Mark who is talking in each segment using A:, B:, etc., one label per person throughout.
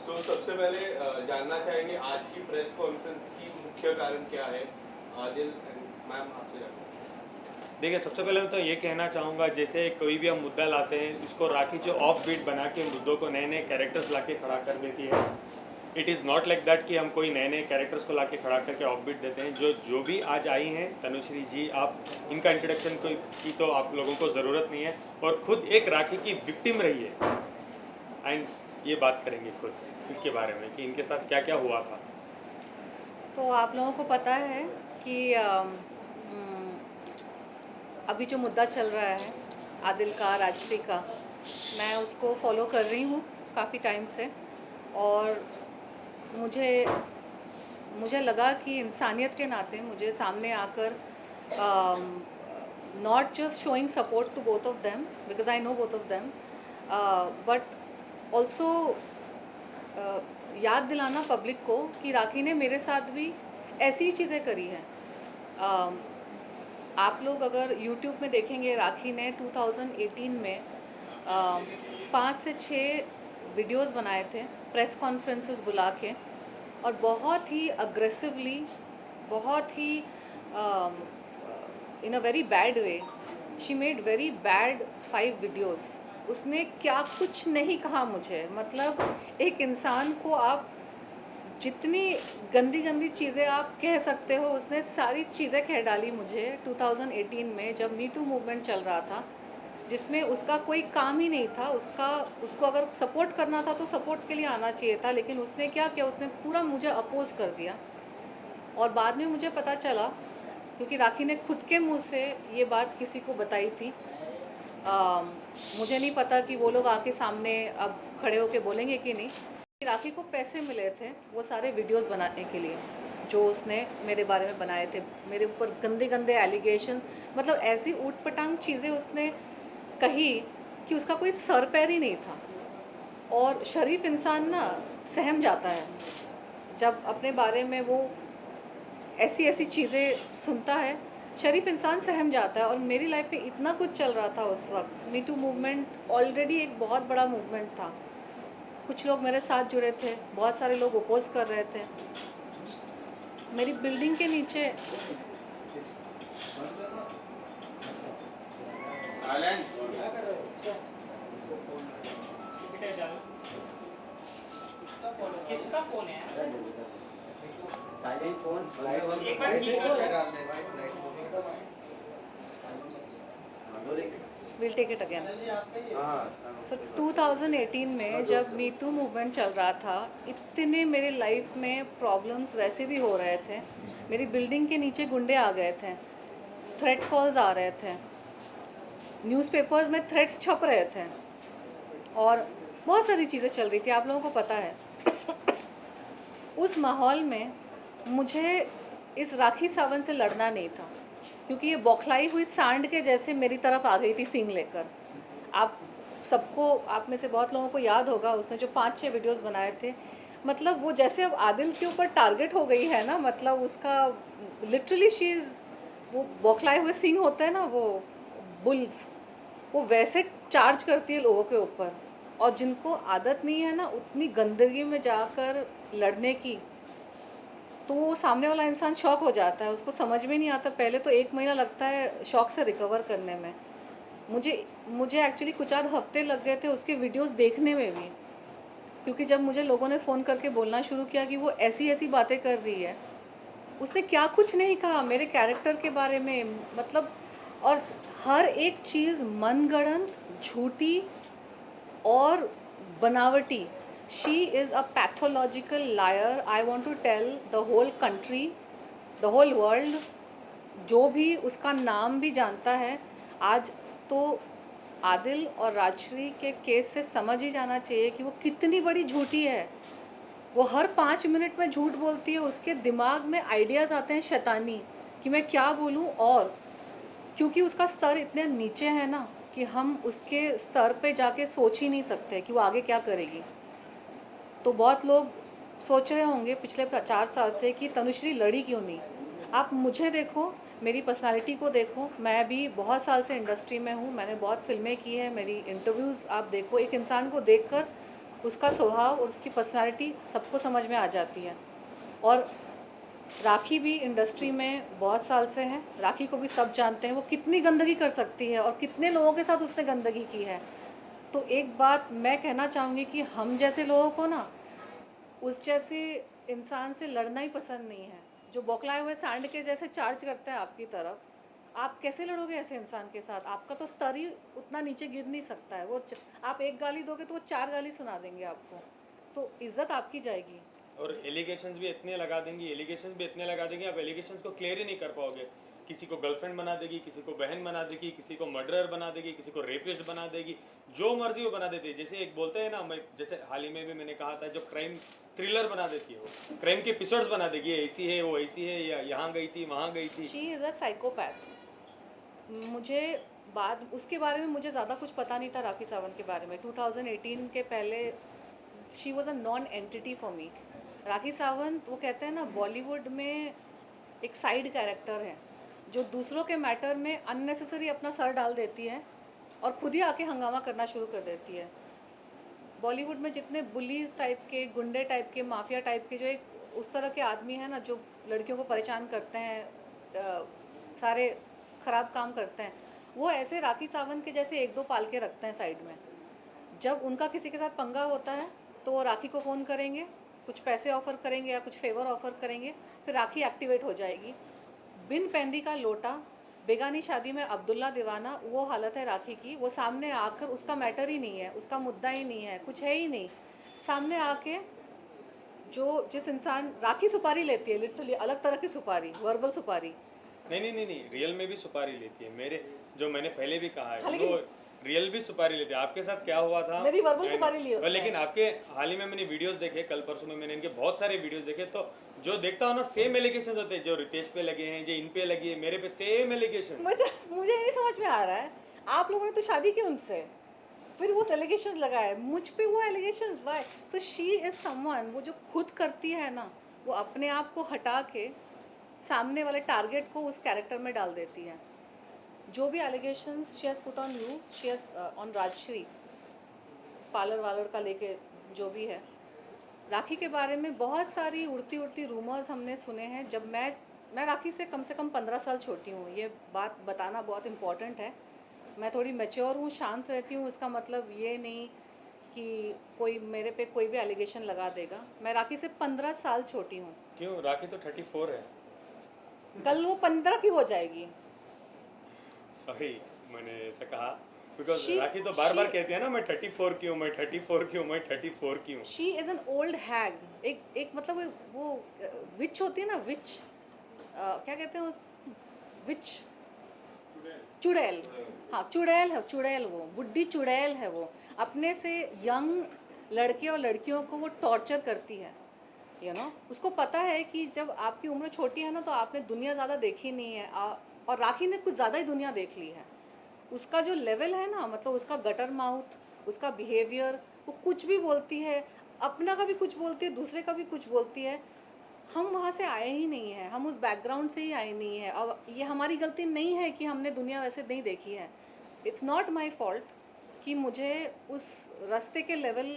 A: सो सबसे पहले जानना चाहेंगे आज की प्रेस कॉन्फ्रेंस की मुख्य कारण क्या है। आदिल मैम आपसे जानना।
B: देखिए, सबसे पहले मैं तो ये कहना चाहूँगा, जैसे कोई भी हम मुद्दा लाते हैं, इसको राखी जो ऑफ बीट बना के मुद्दों को नए नए कैरेक्टर्स ला के खड़ा कर देती है। It is not like that कि हम कोई नए नए कैरेक्टर्स को ला के खड़ा करके ऑफ बीट देते हैं। जो भी आज आई हैं, तनुश्री जी, आप इनका इंट्रोडक्शन की तो आप लोगों को ज़रूरत नहीं है, और खुद एक राखी की विक्टिम रही है। एंड ये बात करेंगे खुद इसके बारे में कि इनके साथ क्या क्या हुआ था।
C: तो आप लोगों को पता है कि अभी जो मुद्दा चल रहा है आदिल का, राजश्री का, मैं उसको फॉलो कर रही हूँ काफ़ी टाइम से। और मुझे मुझे लगा कि इंसानियत के नाते मुझे सामने आकर not just showing support to both of them because I know both of them, but also याद दिलाना पब्लिक को कि राखी ने मेरे साथ भी ऐसी ही चीज़ें करी हैं। आप लोग अगर YouTube में देखेंगे, राखी ने 2018 में 5 से 6 वीडियोस बनाए थे प्रेस कॉन्फ्रेंसेस बुला के, और बहुत ही अग्रेसिवली, बहुत ही in a very bad way she made very bad 5 videos. उसने क्या कुछ नहीं कहा मुझे, मतलब एक इंसान को आप जितनी गंदी गंदी चीज़ें आप कह सकते हो, उसने सारी चीज़ें कह डाली मुझे 2018 में, जब मी टू मूवमेंट चल रहा था, जिसमें उसका कोई काम ही नहीं था। उसको अगर सपोर्ट करना था तो सपोर्ट के लिए आना चाहिए था, लेकिन उसने क्या किया, उसने पूरा मुझे अपोज कर दिया। और बाद में मुझे पता चला, क्योंकि राखी ने खुद के मुंह से ये बात किसी को बताई थी। मुझे नहीं पता कि वो लोग आके सामने अब खड़े होके बोलेंगे कि नहीं। राखी को पैसे मिले थे वो सारे वीडियोस बनाने के लिए जो उसने मेरे बारे में बनाए थे, मेरे ऊपर गंदे गंदे एलिगेशंस, मतलब ऐसी ऊट पटांग चीज़ें उसने कही कि उसका कोई सर पैर ही नहीं था। और शरीफ इंसान ना सहम जाता है जब अपने बारे में वो ऐसी ऐसी चीज़ें सुनता है, शरीफ इंसान सहम जाता है। और मेरी लाइफ में इतना कुछ चल रहा था उस वक्त, मी टू मूवमेंट ऑलरेडी एक बहुत बड़ा मूवमेंट था, कुछ लोग मेरे साथ जुड़े थे, बहुत सारे लोग अपोज कर रहे थे। मेरी बिल्डिंग के नीचे
D: किसका फोन है?
E: साइलेंट फोन
D: एक बार ठीक करो।
C: Will take it again. So 2018 में जब मी टू मूवमेंट चल रहा था, इतने मेरे लाइफ में प्रॉब्लम्स वैसे भी हो रहे थे। मेरी बिल्डिंग के नीचे गुंडे आ गए थे, थ्रेट कॉल्स आ रहे थे, न्यूज़पेपर्स में थ्रेट्स छप रहे थे, और बहुत सारी चीज़ें चल रही थी, आप लोगों को पता है। उस माहौल में मुझे इस राखी सावंत से लड़ना नहीं था, क्योंकि ये बौखलाई हुई सांड के जैसे मेरी तरफ आ गई थी सींग लेकर। आप सबको, आप में से बहुत लोगों को याद होगा, उसने जो 5-6 वीडियोस बनाए थे, मतलब वो जैसे अब आदिल के ऊपर टारगेट हो गई है ना, मतलब उसका लिटरली शी इज़, वो बौखलाए हुए सींग होते हैं ना, वो बुल्स, वो वैसे चार्ज करती है लोगों के ऊपर। और जिनको आदत नहीं है ना उतनी गंदगी में जाकर लड़ने की, तो वो सामने वाला इंसान शॉक हो जाता है, उसको समझ में नहीं आता। पहले तो 1 महीना लगता है शॉक से रिकवर करने में। मुझे एक्चुअली कुछ आध हफ्ते लग गए थे उसके वीडियोस देखने में भी, क्योंकि जब मुझे लोगों ने फ़ोन करके बोलना शुरू किया कि वो ऐसी ऐसी बातें कर रही है। उसने क्या कुछ नहीं कहा मेरे कैरेक्टर के बारे में, मतलब, और हर एक चीज़ मनगढ़ंत, झूठी और बनावटी। She is a pathological liar. I want to tell the whole country, the whole world, जो भी उसका नाम भी जानता है आज, तो आदिल और राजश्री के केस से समझ ही जाना चाहिए कि वो कितनी बड़ी झूठी है। वो हर 5 मिनट में झूठ बोलती है, उसके दिमाग में आइडियाज़ आते हैं शैतानी कि मैं क्या बोलूँ। और क्योंकि उसका स्तर इतने नीचे है ना कि हम उसके स्तर पे जाके सोच ही नहीं सकते कि वो आगे क्या करेगी। तो बहुत लोग सोच रहे होंगे पिछले 4 साल से कि तनुश्री लड़ी क्यों नहीं। आप मुझे देखो, मेरी पर्सनालिटी को देखो, मैं भी बहुत साल से इंडस्ट्री में हूँ, मैंने बहुत फिल्में की हैं, मेरी इंटरव्यूज़ आप देखो। एक इंसान को देखकर उसका स्वभाव और उसकी पर्सनालिटी सबको समझ में आ जाती है। और राखी भी इंडस्ट्री में बहुत साल से है, राखी को भी सब जानते हैं वो कितनी गंदगी कर सकती है और कितने लोगों के साथ उसने गंदगी की है। तो एक बात मैं कहना चाहूँगी कि हम जैसे लोगों को ना उस जैसे इंसान से लड़ना ही पसंद नहीं है, जो बौखलाए हुए सांड के जैसे चार्ज करता है आपकी तरफ। आप कैसे लड़ोगे ऐसे इंसान के साथ? आपका तो स्तर ही उतना नीचे गिर नहीं सकता है। आप एक गाली दोगे तो वो 4 गाली सुना देंगे आपको, तो इज्जत आपकी जाएगी।
B: और एलिगेशंस भी इतने लगा देंगी, आप एलिगेशंस को क्लियर ही नहीं कर पाओगे। किसी को गर्लफ्रेंड बना देगी, किसी को बहन बना देगी, किसी को मर्डरर बना देगी, किसी को रेपिस्ट बना देगी, जो मर्जी वो बना देती है। जैसे एक बोलते हैं ना, मैं जैसे हाल ही में भी मैंने कहा था, जो क्राइम थ्रिलर बना देती है, वो क्राइम के एपिसोड्स बना देगी, ये ऐसी है, वो ऐसी है, या यहाँ गई थी, वहाँ गई थी।
C: She is a psychopath. मुझे बाद उसके बारे में मुझे ज़्यादा कुछ पता नहीं था राखी सावंत के बारे में। 2018 के पहले she was a non entity for me. Rakhi Sawant, वो कहते हैं ना, बॉलीवुड में एक साइड कैरेक्टर है जो दूसरों के मैटर में अननेसेसरी अपना सर डाल देती है और खुद ही आके हंगामा करना शुरू कर देती है। बॉलीवुड में जितने बुलीज टाइप के, गुंडे टाइप के, माफिया टाइप के, जो एक उस तरह के आदमी हैं ना, जो लड़कियों को परेशान करते हैं, सारे ख़राब काम करते हैं, वो ऐसे राखी सावंत के जैसे 1-2 पाल के रखते हैं साइड में। जब उनका किसी के साथ पंगा होता है तो वो राखी को फ़ोन करेंगे, कुछ पैसे ऑफ़र करेंगे या कुछ फेवर ऑफ़र करेंगे, फिर राखी एक्टिवेट हो जाएगी। बिन पैंदी का लोटा, बेगानी शादी में अब्दुल्ला दीवाना, वो हालत है राखी की। वो सामने आकर, उसका मैटर ही नहीं है, उसका मुद्दा ही नहीं है, कुछ है ही नहीं, सामने आके जो जिस इंसान राखी सुपारी लेती है, लिटरली अलग तरह की सुपारी, वर्बल सुपारी।
B: नहीं, रियल में भी सुपारी लेती है। मेरे जो मैंने पहले भी कहा है,
C: हाँ,
B: वो रियल भी सुपारी लेती है। आपके साथ क्या हुआ था?
C: मेरी वर्बल सुपारी ली उसने।
B: लेकिन आपके हाल ही में मैंने वीडियोस देखे, कल परसों में मैंने इनके बहुत सारे वीडियोस देखे, तो जो देखता हूँ ना, सेम एलिगेशन होते हैं। जो रितेश पे लगे हैं, जो इन पे लगे हैं, मेरे पे सेम एलिगेशन।
C: मुझे नहीं समझ में आ रहा है, आप लोगों ने तो शादी की उनसे, फिर वो एलिगेशंस लगाए मुझ पे, वो allegations why? So she is someone, वो जो खुद करती है ना, वो अपने आप को हटा के सामने वाले टारगेट को उस कैरेक्टर में डाल देती है। जो भी allegations she has put on you, she has on Rajshri, parlour वालर का लेके जो भी है, राखी के बारे में बहुत सारी उड़ती रूमर्स हमने सुने हैं। जब मैं राखी से कम 15 साल छोटी हूँ, ये बात बताना बहुत इम्पॉर्टेंट है। मैं थोड़ी मैच्योर हूँ, शांत रहती हूँ, इसका मतलब ये नहीं कि कोई मेरे पे कोई भी एलिगेशन लगा देगा। मैं राखी से 15 साल छोटी हूँ।
B: क्यों? राखी तो 34 है।
C: कल वो 15 की हो जाएगी।
B: सॉरी, मैंने ऐसा कहा बिकॉज राखी तो बार कहती है ना, मैं 34 की हूँ, मैं 34 की हूँ, मैं 34 की हूँ।
C: शी इज़ एन ओल्ड हैग। एक मतलब वो विच होती है ना, विच क्या कहते हैं उस, विच, चुड़ैल। हाँ, चुड़ैल वो बुढ़ी चुड़ैल है। वो अपने से यंग लड़के और लड़कियों को वो टॉर्चर करती है, यू नो। उसको पता है कि जब आपकी उम्र छोटी है ना, तो आपने दुनिया ज़्यादा देखी नहीं है, और राखी ने कुछ ज़्यादा ही दुनिया देख ली है। उसका जो लेवल है ना, मतलब उसका गटर माउथ, उसका बिहेवियर, वो कुछ भी बोलती है, अपना का भी कुछ बोलती है, दूसरे का भी कुछ बोलती है। हम वहाँ से आए ही नहीं हैं, हम उस बैकग्राउंड से ही आए नहीं हैं। और ये हमारी गलती नहीं है कि हमने दुनिया वैसे नहीं देखी है। इट्स नॉट माई फॉल्ट कि मुझे उस रास्ते के लेवल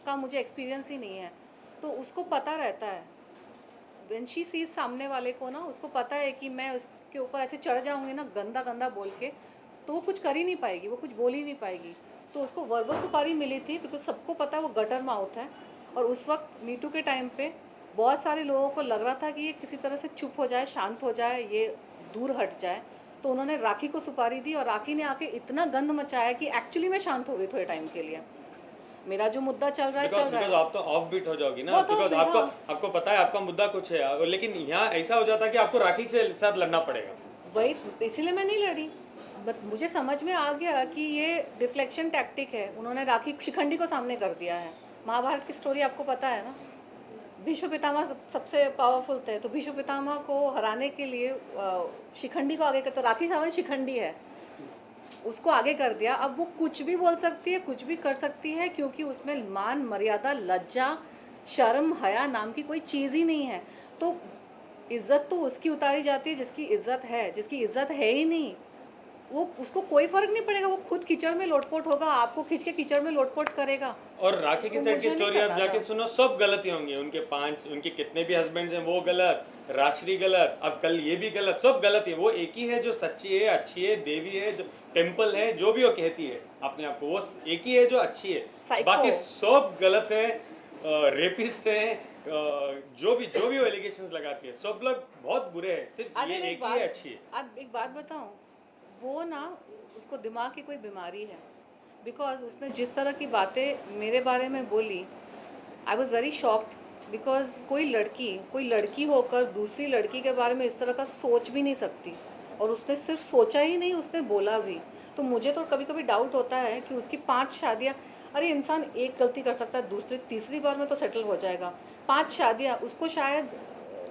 C: का मुझे एक्सपीरियंस ही नहीं है। तो उसको पता रहता है, व्हेन शी सीज सामने वाले को ना, उसको पता है कि मैं उसके ऊपर ऐसे चढ़ जाऊँगी ना, गंदा बोल के, तो वो कुछ कर ही नहीं पाएगी, वो कुछ बोल ही नहीं पाएगी। तो उसको वर्बल सुपारी मिली थी, बिकॉज सबको पता है वो गटर माउथ है। और उस वक्त मीटू के टाइम पे बहुत सारे लोगों को लग रहा था कि ये किसी तरह से चुप हो जाए, शांत हो जाए, ये दूर हट जाए। तो उन्होंने राखी को सुपारी दी और राखी ने आके इतना गंद मचाया कि एक्चुअली मैं शांत हो गई थोड़े टाइम के लिए। मेरा जो मुद्दा चल रहा है
B: आप तो ऑफ बीट हो जाओगी ना, बिकॉज आपको पता है आपका मुद्दा कुछ है, लेकिन यहाँ ऐसा हो जाता है कि आपको राखी के साथ लड़ना पड़ेगा।
C: वही, इसीलिए मैं नहीं लड़ी। बट मुझे समझ में आ गया कि ये डिफ्लेक्शन टैक्टिक है। उन्होंने राखी शिखंडी को सामने कर दिया है। महाभारत की स्टोरी आपको पता है ना, भीष्म पितामह सबसे पावरफुल थे, तो भीष्म पितामह को हराने के लिए शिखंडी को आगे कर, तो राखी सावंत शिखंडी है, उसको आगे कर दिया। अब वो कुछ भी बोल सकती है, कुछ भी कर सकती है, क्योंकि उसमें मान, मर्यादा, लज्जा, शर्म, हया नाम की कोई चीज़ ही नहीं है। तो इज़्ज़त तो उसकी उतारी जाती है जिसकी इज़्ज़त है, जिसकी इज़्ज़त है ही नहीं। वो उसको कोई फर्क नहीं पड़ेगा, वो खुद कीचड़ में लोटपोट होगा, आपको खींच के कीचड़ में लोटपोट करेगा।
B: और राखी की
C: तो
B: साइड की
C: मुझे नहीं
B: स्टोरी आप
C: करना
B: जाके
C: था।
B: सुनो, सब गलती होंगी उनके 5, उनके कितने भी हस्बैंड हैं वो गलत, राश्री गलत, अब कल ये भी गलत, सब गलत है। वो एक ही है जो सच्ची है, अच्छी है, देवी है, जो टेम्पल है, जो भी वो कहती है अपने आप को, वो एक ही है जो अच्छी है,
C: Psycho।
B: बाकी सब गलत है, रेपिस्ट है, जो भी वो एलिगेशंस लगाती है, सब लोग बहुत बुरे हैं, सिर्फ ये
C: आदिल,
B: एक ही है अच्छी है।
C: अब एक बात बताऊं, वो ना उसको दिमाग की कोई बीमारी है, बिकॉज उसने जिस तरह की बातें मेरे बारे में बोली, I was very shocked, because कोई लड़की होकर दूसरी लड़की के बारे में इस तरह का सोच भी नहीं सकती, और उसने सिर्फ सोचा ही नहीं, उसने बोला भी। तो मुझे तो कभी कभी डाउट होता है कि उसकी 5 शादियाँ, अरे इंसान एक गलती कर सकता है, दूसरी तीसरी बार में तो सेटल हो जाएगा, 5 शादियाँ, उसको शायद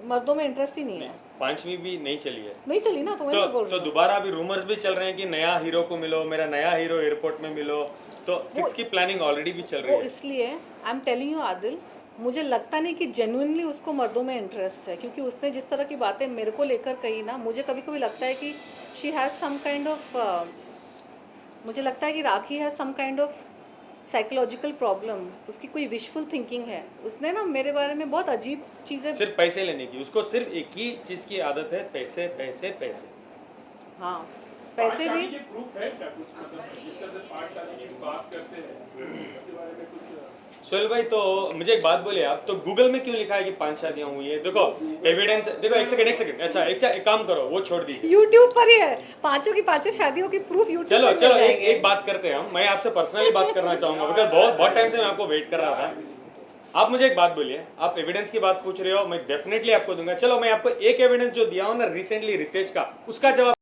C: मर्दों में इंटरेस्ट ही नहीं है।
B: 5वीं भी नहीं चली है
C: नहीं चली ना, तो मैं बोल रही
B: तो
C: हूँ।
B: दोबारा अभी रूमर्स भी चल रहे हैं कि नया हीरो को मिलो, मेरा नया हीरो एयरपोर्ट में मिलो, तो 6 की प्लानिंग ऑलरेडी भी चल रही
C: वो
B: है।
C: इसलिए I am telling you Adil, मुझे लगता नहीं कि जेन्युइनली उसको मर्दों में इंटरेस्ट है, क्योंकि उसने जिस तरह की बातें मेरे को लेकर कही ना, मुझे कभी कभी लगता है कि she has some kind of, मुझे लगता है कि Rakhi has some kind of psychological problem, उसकी कोई विशफुल थिंकिंग है। उसने ना मेरे बारे में बहुत अजीब चीज़ें,
B: सिर्फ पैसे लेने की, उसको सिर्फ एक ही चीज की आदत है, पैसे पैसे पैसे।
C: हाँ पैसे भी,
E: प्रूफ है क्या कुछ, मतलब जिस तरह से पाठशाला की बात करते हैं उसके बारे में कुछ?
B: सोहेल भाई, तो मुझे एक बात बोलिए आप, तो गूगल में क्यों लिखा है कि 5 शादियां हुई है? देखो एविडेंस, देखो एक सेकंड, अच्छा एक काम करो, वो छोड़ दीजिए,
C: यूट्यूब पर ही है, पांचों की पांचों शादियों की प्रूफ यूट्यूब
B: चलो
C: पर मिल जाएंगे।
B: एक बात करते हैं हम, मैं आपसे पर्सनली बात करना चाहूंगा, बिकॉज बहुत टाइम से मैं आपको वेट कर रहा था। आप मुझे एक बात बोलिए, आप एविडेंस की बात पूछ रहे हो, मैं डेफिनेटली आपको दूंगा। चलो मैं आपको एक एविडेंस जो दिया हूं ना रिसेंटली रितेश का, उसका जवाब